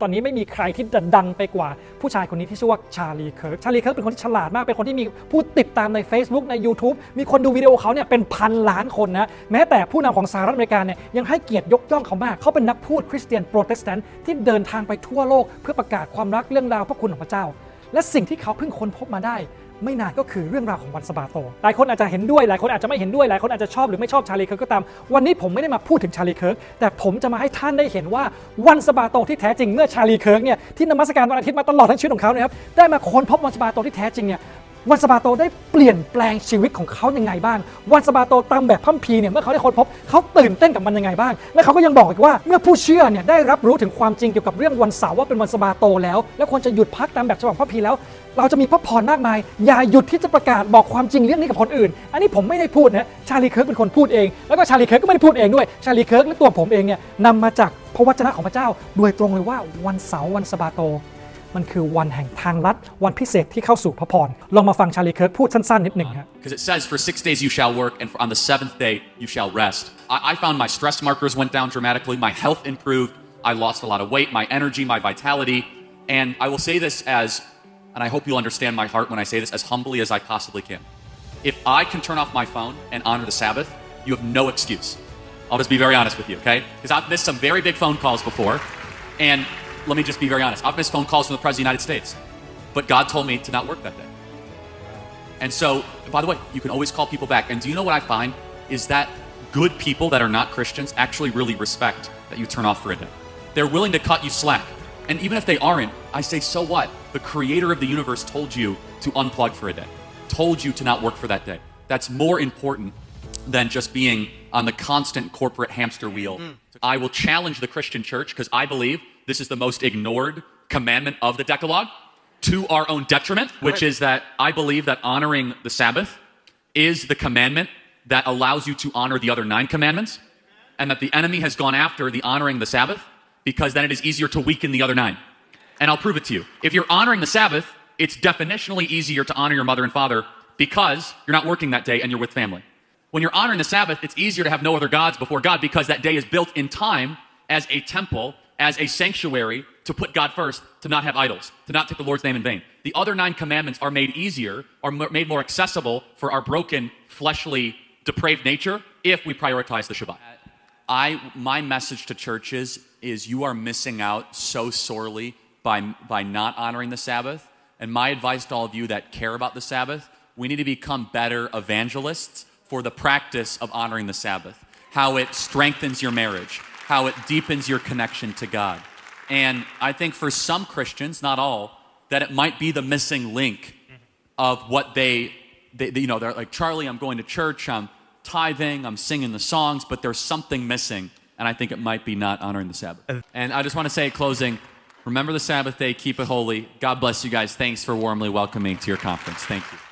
ตอนนี้ไม่มีใครที่ดังไปกว่าผู้ชายคนนี้ที่ชื่อว่าชาลีเคิร์กเป็นคนที่ฉลาดมากเป็นคนที่มีผู้ติดตามใน Facebook ใน YouTube มีคนดูวิดีโอเขาเนี่ยเป็นพันล้านคนนะแม้แต่ผู้นำของสหรัฐอเมริกาเนี่ยยังให้เกียรติยกย่องเขามากเขาเป็นนักพูดคริสเตียนโปรเตสแตนต์ที่เดินทางไปทั่วโลกเพื่อประกาศความรักเรื่องราวพระคุณของพระเจ้าและสิ่งที่เขาเพิ่งค้นพบมาได้ไม่นานก็คือเรื่องราวของวันสะบาโตหลายคนอาจจะเห็นด้วยหลายคนอาจจะไม่เห็นด้วยหลายคนอาจจะชอบหรือไม่ชอบชาลีเคิร์กก็ตามวันนี้ผมไม่ได้มาพูดถึงชาลีเคิร์กแต่ผมจะมาให้ท่านได้เห็นว่าวันสะบาโตที่แท้จริงเมื่อชาลีเคิร์กเนี่ยที่นมัสการวันอาทิตย์มาตลอดทั้งชีวิตของเขานะครับได้มาค้นพบวันสะบาโตที่แท้จริงเนี่ยวันสะบาโตได้เปลี่ยนแปลงชีวิตของเขายังไงบ้างวันสะบาโตตามแบบคัมภีร์เนี่ยเมื่อเขาได้ค้นพบเขาตื่นเต้นกับมันยังไงบ้างและเขาก็ยังบอกอีกว่าเมื่อผู้เชื่อเนี่ยได้รับรู้ถึงความจริงเกี่ยวกับเรื่องวันเสาร์ว่าเป็นวันสะบาโตแล้วและควรจะหยุดพักตามแบบฉบับคัมภีร์แล้วเราจะมีพระพรมากมายอย่าหยุดที่จะประกาศบอกความจริงเรื่องนี้กับคนอื่นอันนี้ผมไม่ได้พูดนะชาลีเคิร์กเป็นคนพูดเองแล้วก็ชาลีเคิร์กก็ไม่ได้พูดเองด้วยชาลีเคิร์กและตัวผมเองเนี่ยนำมาจากพระวจนะของพระเจ้าโดยตรงเลยว่าวันเสาร์วันสะบาโตมันคือวันแห่งทางลัดวันพิเศษที่เข้าสู่พระพรลองมาฟังชาลีเคิร์กพูดสั้นๆนิดหนึ่งครับ Because it says for 6 days you shall work and on the 7th day you shall rest. I found my stress markers went down dramatically, my health improved, I lost a lot of weight, my energy, my vitality, and I will say this as, and I hope you'll understand my heart when I say this as humbly as I possibly can. If I can turn off my phone and honor the Sabbath, you have no excuse. I'll just be very honest with you, okay? Because I've missed some very big phone calls before, and let me just be very honest. I've missed phone calls from the President of the United States, but God told me to not work that day. And so, by the way, you can always call people back. And do you know what I find is that good people that are not Christians actually really respect that you turn off for a day. They're willing to cut you slack. And even if they aren't, I say, so what? The creator of the universe told you to unplug for a day, told you to not work for that day. That's more important than just being on the constant corporate hamster wheel. I will challenge the Christian church because I believe this is the most ignored commandment of the Decalogue to our own detriment, which is that I believe that honoring the Sabbath is the commandment that allows you to honor the other 9 commandments, and that the enemy has gone after the honoring the Sabbath because then it is easier to weaken the other 9. And I'll prove it to you. If you're honoring the Sabbath, it's definitionally easier to honor your mother and father because you're not working that day and you're with family. When you're honoring the Sabbath, it's easier to have no other gods before God because that day is built in time as a temple, as a sanctuary to put God first, to not have idols, to not take the Lord's name in vain. The other 9 commandments are made easier, are made more accessible for our broken, fleshly, depraved nature if we prioritize the Shabbat. My message to churches is you are missing out so sorely by not honoring the Sabbath. And my advice to all of you that care about the Sabbath, we need to become better evangelists for the practice of honoring the Sabbath, how it strengthens your marriage, how it deepens your connection to God. And I think for some Christians, not all, that it might be the missing link of what they they're like, Charlie, I'm going to church, I'm tithing, I'm singing the songs, but there's something missing. And I think it might be not honoring the Sabbath. And I just want to say in closing, remember the Sabbath day, keep it holy. God bless you guys. Thanks for warmly welcoming me to your conference. Thank you.